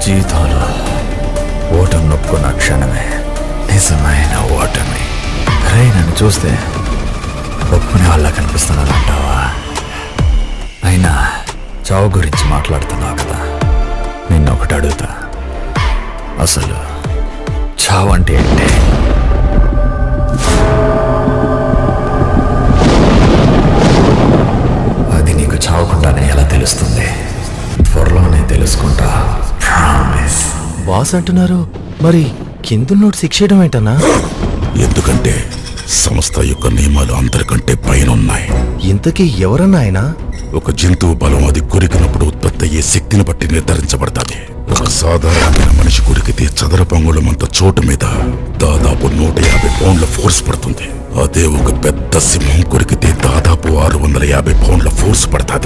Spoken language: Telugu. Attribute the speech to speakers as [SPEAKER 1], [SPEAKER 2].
[SPEAKER 1] జీవితంలో ఓటమి నొప్పుకున్న క్షణమే నిజమైన ఓటమి. రే, నన్ను చూస్తే ఒప్పుకునే వాళ్ళ కనిపిస్తున్నాను అంటావా? అయినా చావు గురించి మాట్లాడుతున్నావు కదా, నిన్నొకటి అడుగుతా. అసలు చావు అంటే ఏంటి? అది నీకు చావకుండానే ఎలా తెలుస్తుంది? త్వరలోనే తెలుసుకుంటా, ప్రామిస్.
[SPEAKER 2] బాస్ అంటున్నారు, మరి కిందున్నోడు శిక్షేయడం ఏంటన్నా?
[SPEAKER 3] ఎందుకంటే సంస్థ యొక్క నియమాలు అందరికంటే పైనున్నాయి.
[SPEAKER 2] ఇంతకీ ఎవరన్నా ఆయన?
[SPEAKER 3] ఒక జంతువు బలం అది కొరికినప్పుడు ఉత్పత్తి అయ్యే శక్తిని బట్టి నిర్ధారించబడతాది. ఒక సాధారణమైన మనిషి కొరికితే చదరపు అంగుళమంత చోటు మీద దాదాపు 150 పౌండ్ల ఫోర్స్ పడుతుంది. అదే ఒక పెద్ద సింహం కొరికితే దాదాపు 650 పౌండ్ల ఫోర్స్ పడుతుంది.